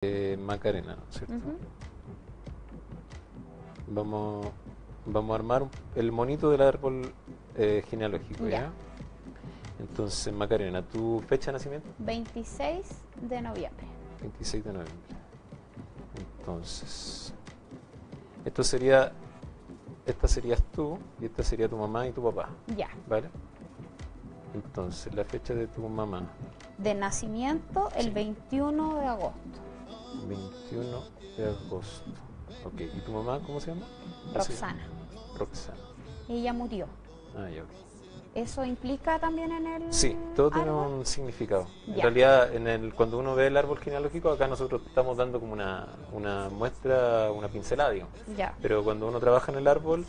Macarena, ¿no es cierto? Ujú. Vamos a armar el monito del árbol genealógico, Ya. ¿ya? Entonces, Macarena, ¿tu fecha de nacimiento? 26 de noviembre. 26 de noviembre. Entonces, esto sería, esta serías tú y esta sería tu mamá y tu papá, Ya. ¿vale? Entonces, la fecha de tu mamá, De nacimiento el Sí. 21 de agosto. 21 de agosto. Ok, ¿y tu mamá cómo se llama? Roxana. Roxana. Ella murió. Ah, ya, ok. ¿Eso implica también en el Sí, todo tiene árbol? un significado. En Ya. realidad, cuando uno ve el árbol genealógico, acá nosotros estamos dando como una muestra, una pincelada, digamos. Ya. Pero cuando uno trabaja en el árbol,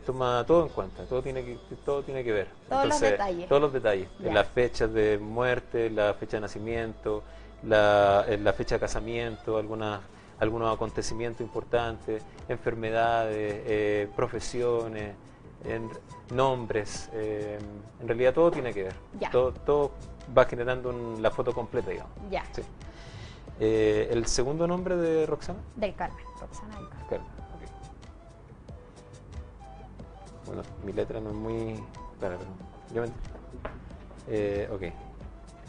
toma todo en cuenta, todo tiene que ver. Todos los detalles. Todos los detalles. Ya. Las fechas de muerte, la fecha de nacimiento, la fecha de casamiento, algunos acontecimientos importantes, enfermedades, profesiones, nombres, en realidad todo tiene que ver. Ya. Todo va generando la foto completa, digamos. Ya. Sí. ¿El segundo nombre de Roxana? Del Carmen. Roxana del Carmen. Carmen, ok. Bueno, mi letra no es muy clara, pero yo me entiendo. Ok.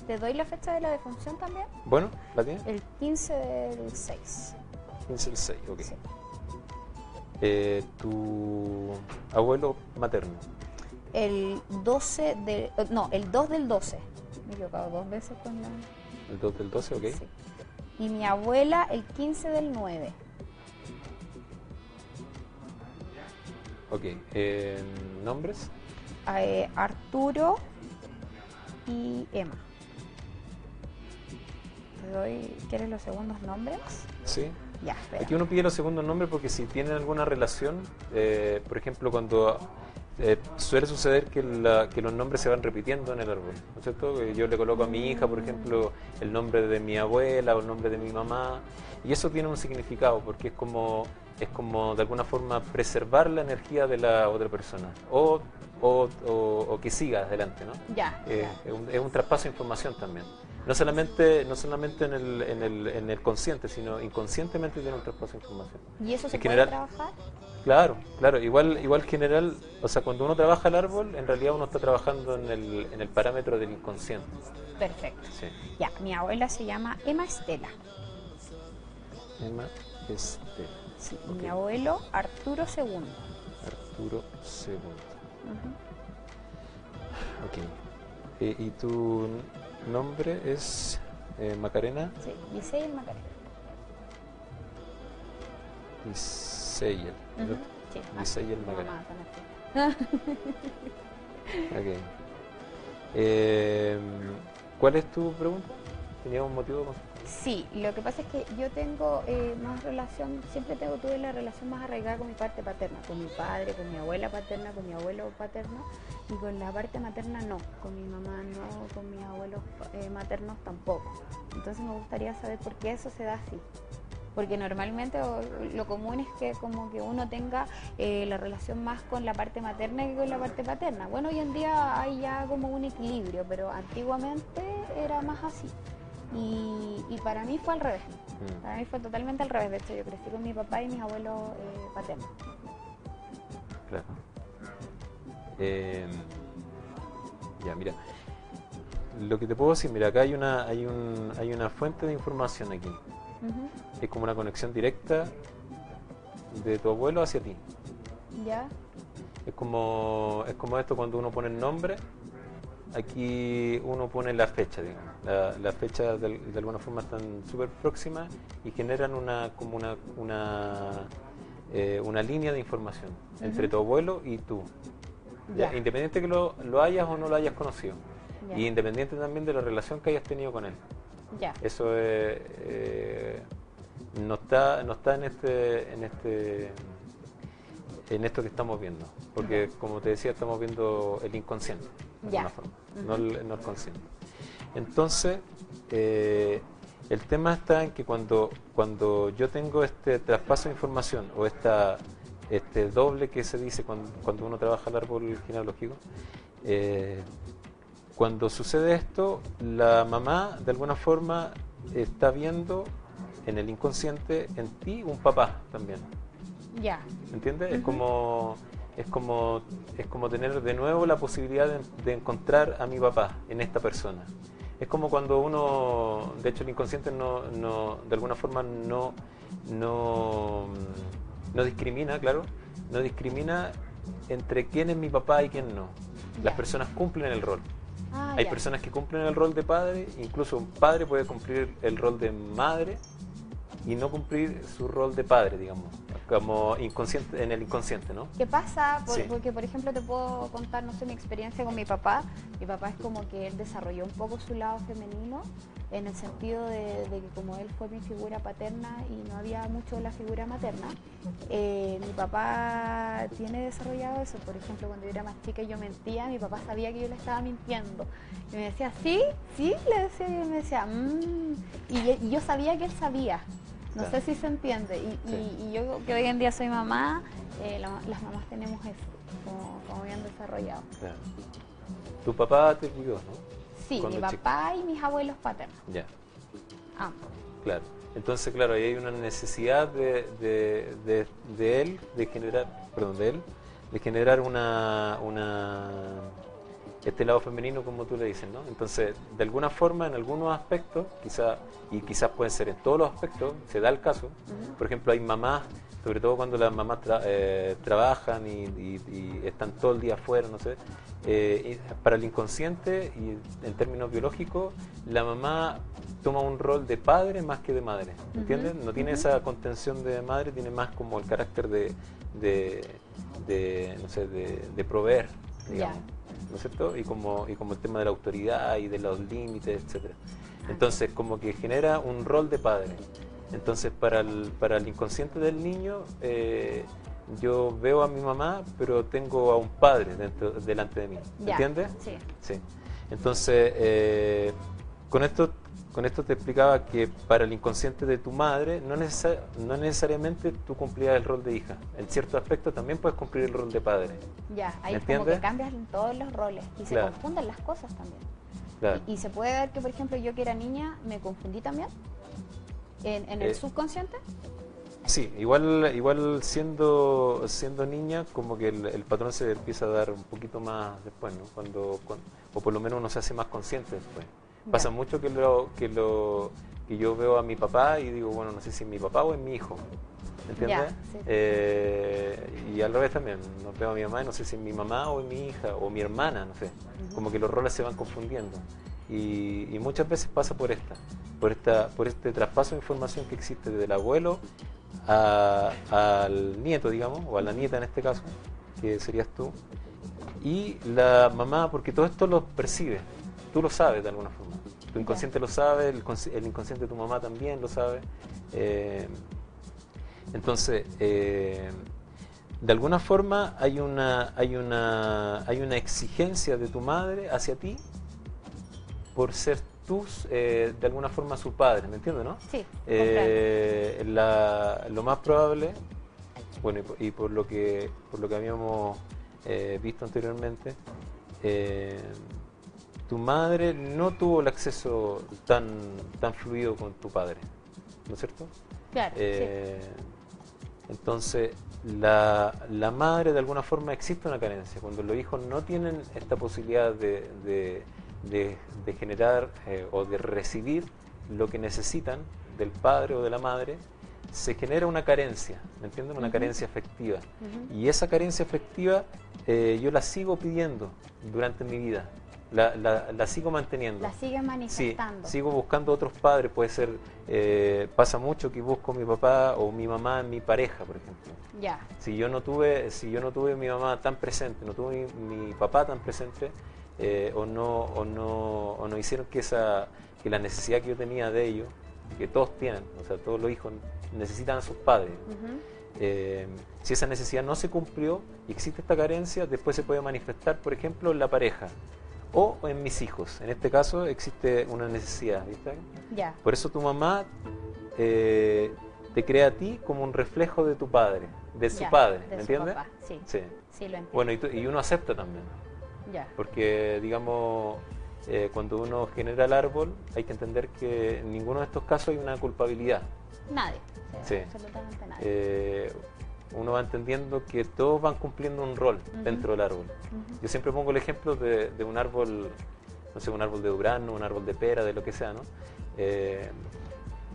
¿Te doy la fecha de la defunción también? Bueno, ¿la tienes? El 15 del 6. 15 el 6, ok. Sí. Tu abuelo materno. El 12 de... No, el 2 del 12. Me he equivocado 2 veces con la... El 2 del 12, ok. Sí. Y mi abuela el 15 del 9. Ok. ¿Nombres? Arturo y Emma. ¿Te doy... ¿Quieres los segundos nombres? Sí. Ya, espera. Aquí uno pide los segundos nombres porque si tienen alguna relación, por ejemplo, cuando suele suceder que los nombres se van repitiendo en el árbol, ¿no es cierto? Que yo le coloco a mi hija, por ejemplo, el nombre de mi abuela o el nombre de mi mamá, y eso tiene un significado porque es como de alguna forma preservar la energía de la otra persona o que siga adelante, ¿no? Ya, ya. Es un traspaso de información también. No solamente en el consciente, sino inconscientemente tiene un traspaso de información. ¿Y eso se En puede general, trabajar? claro, igual general, o sea, cuando uno trabaja el árbol, en realidad uno está trabajando en el parámetro del inconsciente. Perfecto. Sí. Ya, mi abuela se llama Emma Estela. Emma Estela. Sí, y Ok. mi abuelo Arturo II. Arturo II. Ujú. Ok. ¿Y tu nombre es Macarena Sí, Giselle Macarena. Iseyel? Ujú. Sí, Giselle mi Macarena. mamá también. Ok. Eh, ¿Cuál es tu pregunta? ¿Tenía un motivo? Sí, lo que pasa es que yo tengo más relación, tuve la relación más arraigada con mi parte paterna, con mi padre, con mi abuela paterna, con mi abuelo paterno, y con la parte materna no, con mi mamá no, con mis abuelos maternos tampoco. Entonces me gustaría saber por qué eso se da así. Porque normalmente lo común es que como que uno tenga la relación más con la parte materna que con la parte paterna. Bueno, hoy en día hay ya como un equilibrio, pero antiguamente era más así. Y para mí fue al revés. Para mí fue totalmente al revés. De hecho, yo crecí con mi papá y mis abuelos paternos. Claro. Eh, ya, mira. Lo que te puedo decir, mira, acá hay una fuente de información aquí. Ujú. Es como una conexión directa de tu abuelo hacia ti. ¿Ya? Es como esto cuando uno pone el nombre, aquí uno pone la fecha, digamos. La fecha de alguna forma están súper próximas y generan una línea de información entre tu abuelo y tú. ¿Ya? Ya. Independiente que lo hayas o no lo hayas conocido. Ya. Y independiente también de la relación que hayas tenido con él. Ya. Eso no está en esto que estamos viendo, porque como te decía, estamos viendo el inconsciente de Ya. alguna forma, no el consciente. Entonces, el tema está en que cuando yo tengo este traspaso de información o este doble que se dice cuando uno trabaja el árbol genealógico, cuando sucede esto, la mamá de alguna forma está viendo en el inconsciente en ti un papá también. Ya. ¿Entiendes? Es como tener de nuevo la posibilidad de encontrar a mi papá en esta persona. Es como cuando uno, de hecho el inconsciente de alguna forma no discrimina, claro, no discrimina entre quién es mi papá y quién no. Las Ya. personas cumplen el rol. Ah, Hay ya. personas que cumplen el rol de padre, incluso un padre puede cumplir el rol de madre y no cumplir su rol de padre, digamos, como inconsciente, en el inconsciente, ¿no? ¿Qué pasa? Sí. Porque, por ejemplo, te puedo contar, no sé, mi experiencia con mi papá. Mi papá es como que él desarrolló un poco su lado femenino, en el sentido de que como él fue mi figura paterna y no había mucho la figura materna, mi papá tiene desarrollado eso. Por ejemplo, cuando yo era más chica y yo mentía, mi papá sabía que yo le estaba mintiendo. Y me decía, ¿sí? ¿Sí? Le decía, y él me decía, y yo sabía que él sabía. No Claro. sé si se entiende. Y yo que hoy en día soy mamá, las mamás tenemos eso, como bien desarrollado. Claro. Tu papá te cuidó, ¿no? Sí, Cuando mi chico. papá y mis abuelos paternos, Ya, ambos. claro. Entonces, claro, ahí hay una necesidad de él, de generar, perdón, de generar este lado femenino, como tú le dices, ¿no? Entonces, de alguna forma, en algunos aspectos, quizás pueden ser en todos los aspectos, se da el caso. Por ejemplo, hay mamás, sobre todo cuando las mamás trabajan y están todo el día afuera, no sé, para el inconsciente y en términos biológicos, la mamá toma un rol de padre más que de madre, ¿entiendes? No tiene esa contención de madre, tiene más como el carácter no sé, de proveer, digamos. ¿No es cierto? Y como el tema de la autoridad y de los límites, etcétera. Entonces, como que genera un rol de padre. Entonces, para el inconsciente del niño, yo veo a mi mamá, pero tengo a un padre delante de mí. Ya, ¿Entiendes? sí. Sí. Entonces, con esto te explicaba que para el inconsciente de tu madre no necesariamente tú cumplías el rol de hija. En cierto aspecto también puedes cumplir el rol de padre. Ya, ahí ¿Me es como que entiendes? cambian todos los roles y se Claro. confunden las cosas también. Claro. Y se puede ver que, por ejemplo, yo que era niña me confundí también en el subconsciente. Sí, igual siendo niña, como que el patrón se empieza a dar un poquito más después, ¿no? O por lo menos uno se hace más consciente después. Pasa mucho que yo veo a mi papá y digo, bueno, no sé si es mi papá o es mi hijo, ¿entiendes? Ya, sí. Y al revés también, no veo a mi mamá y no sé si es mi mamá o es mi hija o mi hermana, no sé. Como que los roles se van confundiendo. Y muchas veces pasa por este traspaso de información que existe desde el abuelo al nieto, digamos, o a la nieta en este caso, que serías tú, y la mamá, porque todo esto lo percibe, tú lo sabes de alguna forma, tu inconsciente lo sabe, el inconsciente de tu mamá también lo sabe. Entonces, de alguna forma hay una exigencia de tu madre hacia ti por ser tú de alguna forma su padre, ¿me entiendes, no? Sí, Lo más probable, bueno, y por lo que habíamos visto anteriormente, tu madre no tuvo el acceso tan fluido con tu padre, ¿no es cierto? claro, Entonces, la madre, de alguna forma, existe una carencia. Cuando los hijos no tienen esta posibilidad de generar o de recibir lo que necesitan del padre o de la madre, se genera una carencia, ¿me entienden? Una carencia afectiva. Y esa carencia afectiva yo la sigo pidiendo durante mi vida. La sigo manteniendo. La sigues manifestando. Sí, sigo buscando otros padres, puede ser, pasa mucho que busco a mi papá o mi mamá en mi pareja, por ejemplo. Ya. Si yo no tuve a mi mamá tan presente, no tuve mi papá tan presente, o no hicieron que la necesidad que yo tenía de ellos, que todos tienen, o sea, todos los hijos necesitan a sus padres. Si esa necesidad no se cumplió y existe esta carencia, después se puede manifestar, por ejemplo, en la pareja o en mis hijos. En este caso existe una necesidad, ¿viste? Ya. Por eso tu mamá te crea a ti como un reflejo de tu padre, de su Ya, padre, de ¿me su entiendes? papá, sí. Sí. Sí, lo entiendo. Bueno, y uno acepta también, Ya. porque digamos, cuando uno genera el árbol, hay que entender que en ninguno de estos casos hay una culpabilidad. nadie. Sí. Absolutamente nadie. Uno va entendiendo que todos van cumpliendo un rol dentro del árbol. Yo siempre pongo el ejemplo de un árbol, no sé, un árbol de durazno, un árbol de pera, de lo que sea, ¿no?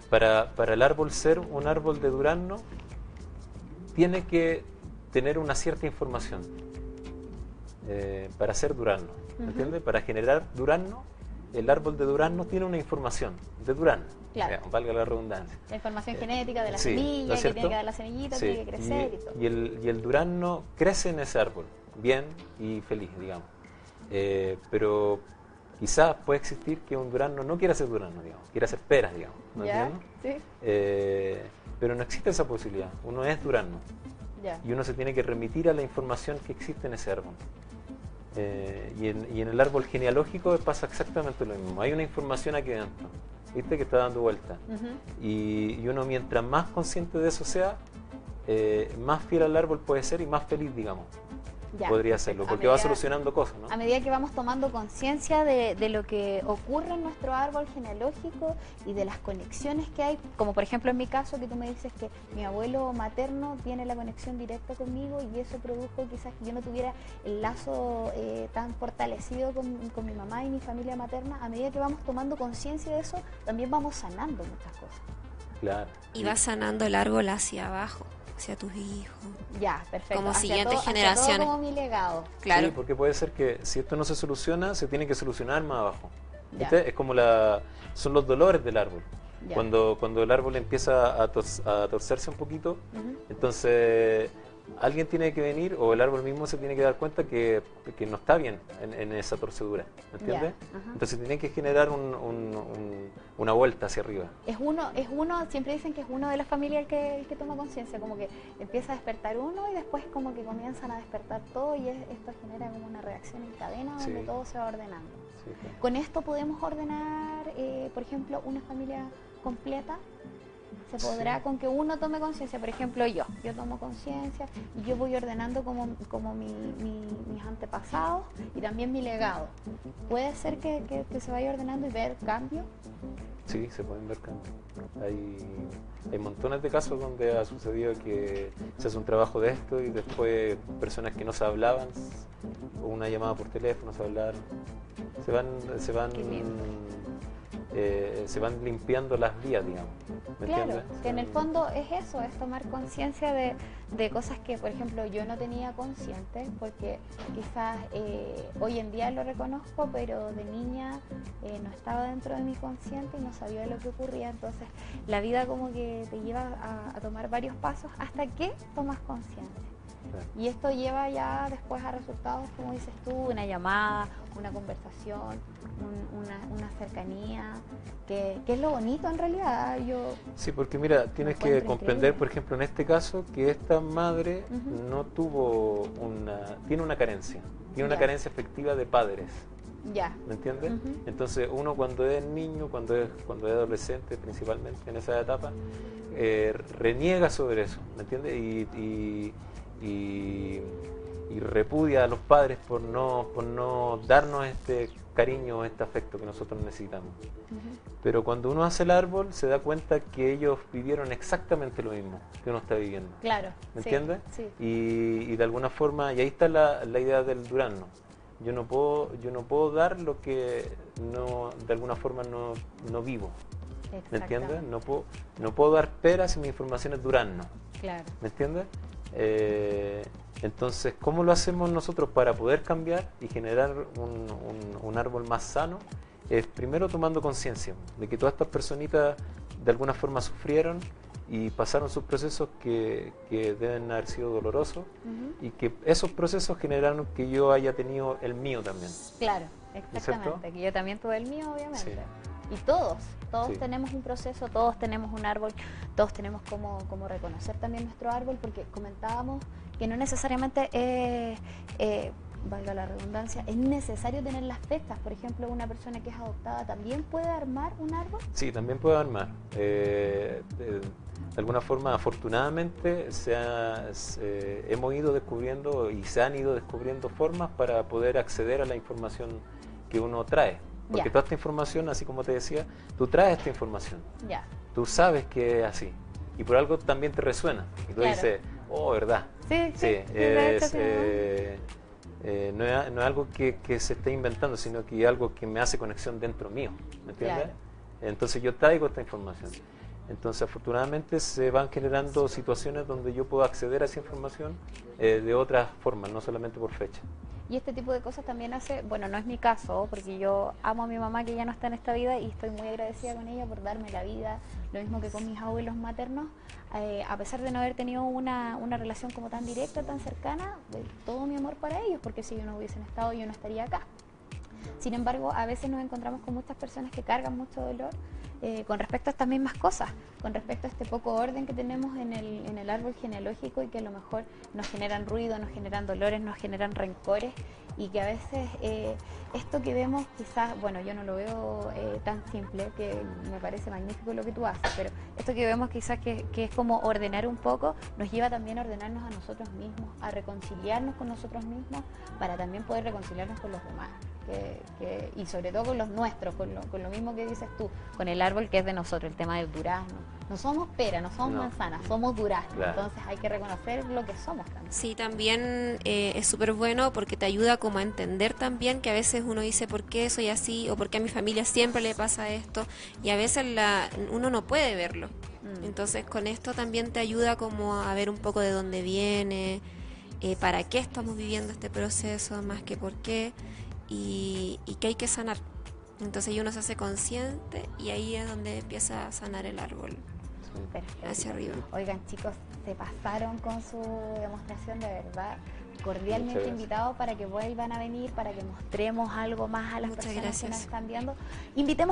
Para el árbol ser un árbol de durazno, tiene que tener una cierta información para ser durazno, ¿entiendes? Para generar durazno, el árbol de durazno tiene una información de durazno, claro. Valga la redundancia. La información genética de la Sí, semilla, ¿no es que cierto? tiene que dar la semillita, Sí, tiene que crecer y todo. Y el durazno crece en ese árbol, bien y feliz, digamos. Pero quizás puede existir que un durazno no quiera ser durazno, digamos, quiera ser peras, digamos. ¿No ¿Ya? entiendes? Sí. Pero no existe esa posibilidad, uno es durazno. Ya. Y uno se tiene que remitir a la información que existe en ese árbol. Y en el árbol genealógico pasa exactamente lo mismo. Hay una información aquí dentro, ¿viste? Que está dando vuelta. Y uno, mientras más consciente de eso sea, más fiel al árbol puede ser y más feliz, digamos. Ya, podría hacerlo, porque va solucionando cosas, ¿no? A medida que vamos tomando conciencia de lo que ocurre en nuestro árbol genealógico y de las conexiones que hay, como por ejemplo en mi caso, que tú me dices que mi abuelo materno tiene la conexión directa conmigo y eso produjo quizás que yo no tuviera el lazo tan fortalecido con mi mamá y mi familia materna. A medida que vamos tomando conciencia de eso, también vamos sanando muchas cosas. Claro. Y vas sanando el árbol hacia abajo, hacia tus hijos. Ya, perfecto. Como hacia siguientes todo, generaciones. hacia todo como mi legado. Claro. Sí, porque puede ser que si esto no se soluciona, se tiene que solucionar más abajo. Ya. ¿Viste? Es como son los dolores del árbol. Ya. Cuando el árbol empieza a torcerse un poquito, entonces alguien tiene que venir, o el árbol mismo se tiene que dar cuenta que no está bien en esa torcedura, ¿me entiendes? Entonces tiene que generar una vuelta hacia arriba. Es uno, siempre dicen que es uno de la familia el que toma conciencia, como que empieza a despertar uno y después como que comienzan a despertar todo y esto genera como una reacción en cadena donde Sí. todo se va ordenando. Sí, claro. Con esto podemos ordenar, por ejemplo, una familia completa. Se podrá Sí. con que uno tome conciencia, por ejemplo yo tomo conciencia y yo voy ordenando como mis antepasados y también mi legado. ¿Puede ser que se vaya ordenando y ver cambios? Sí, se pueden ver cambios. Hay montones de casos donde ha sucedido que se hace un trabajo de esto y después personas que no se hablaban, o una llamada por teléfono, se hablaron, Qué lindo. se van limpiando las vías, digamos. ¿Me Claro, entiendes? que en el fondo es eso, es tomar conciencia de cosas que, por ejemplo, yo no tenía consciente, porque quizás hoy en día lo reconozco, pero de niña no estaba dentro de mi consciente y no sabía lo que ocurría. Entonces, la vida como que te lleva a tomar varios pasos hasta que tomas conciencia. Claro. Y esto lleva ya después a resultados, como dices tú, una llamada, una conversación, una cercanía, que es lo bonito en realidad. Sí, porque mira, tienes que encuentro comprender, increíble. por ejemplo, en este caso, que esta madre Ujú. no tuvo tiene una carencia, tiene una Ya. carencia efectiva de padres. Ya. ¿Me entiendes? Ujú. Entonces uno cuando es niño, cuando es adolescente principalmente en esa etapa, reniega sobre eso, ¿me entiendes? Y repudia a los padres por no darnos este cariño, este afecto que nosotros necesitamos. Pero cuando uno hace el árbol se da cuenta que ellos vivieron exactamente lo mismo que uno está viviendo. Claro. ¿Me sí, entiendes? Sí. Y de alguna forma, y ahí está la idea del durazno. Yo no puedo dar lo que de alguna forma no vivo. ¿Me entiendes? Exactamente. No puedo dar peras si mi información es durazno. Claro. ¿Me entiendes? Entonces, ¿cómo lo hacemos nosotros para poder cambiar y generar un árbol más sano? Es primero tomando conciencia de que todas estas personitas de alguna forma sufrieron y pasaron sus procesos que deben haber sido dolorosos, y que esos procesos generaron que yo haya tenido el mío también. Claro, cierto? exactamente. Que yo también tuve el mío, obviamente. Sí. Y todos Sí. tenemos un proceso, todos tenemos un árbol, todos tenemos como reconocer también nuestro árbol, porque comentábamos que no necesariamente valga la redundancia, es necesario tener las fechas. Por ejemplo, una persona que es adoptada también puede armar un árbol. Sí, también puedo armar. De alguna forma, afortunadamente, hemos ido descubriendo y se han ido descubriendo formas para poder acceder a la información que uno trae. Porque Ya. toda esta información, así como te decía, tú traes esta información. Ya. Tú sabes que es así. y por algo también te resuena. Y tú dices, oh, ¿verdad? Sí, Sí, de hecho no es algo que se esté inventando, sino que es algo que me hace conexión dentro mío, ¿me entiendes? Claro. Entonces yo traigo esta información. Entonces afortunadamente se van generando situaciones donde yo puedo acceder a esa información de otras formas, no solamente por fecha. Y este tipo de cosas también hace, bueno, no es mi caso, porque yo amo a mi mamá que ya no está en esta vida y estoy muy agradecida con ella por darme la vida, lo mismo que con mis abuelos maternos, a pesar de no haber tenido una relación como tan directa, tan cercana, todo mi amor para ellos, porque si ellos no hubiesen estado yo no estaría acá. Sin embargo, a veces nos encontramos con muchas personas que cargan mucho dolor con respecto a estas mismas cosas, con respecto a este poco orden que tenemos en el árbol genealógico y que a lo mejor nos generan ruido, nos generan dolores, nos generan rencores y que a veces esto que vemos quizás, bueno, yo no lo veo tan simple, que me parece magnífico lo que tú haces, pero esto que vemos quizás que es como ordenar un poco, nos lleva también a ordenarnos a nosotros mismos, a reconciliarnos con nosotros mismos para también poder reconciliarnos con los demás. Y sobre todo con los nuestros, con lo mismo que dices tú, con el árbol que es de nosotros, el tema del durazno. No somos pera, no somos manzanas, somos durazno. Claro. Entonces hay que reconocer lo que somos también. Sí, también es súper bueno porque te ayuda como a entender también que a veces uno dice por qué soy así o por qué a mi familia siempre le pasa esto y a veces uno no puede verlo. Entonces con esto también te ayuda como a ver un poco de dónde viene, para qué estamos viviendo este proceso, más que por qué. Y que hay que sanar. Entonces uno se hace consciente y ahí es donde empieza a sanar el árbol. Perfecto. Hacia arriba. Oigan, chicos, se pasaron con su demostración, de verdad. Cordialmente invitados para que vuelvan a venir, para que mostremos algo más a las personas que nos están viendo. Invitemos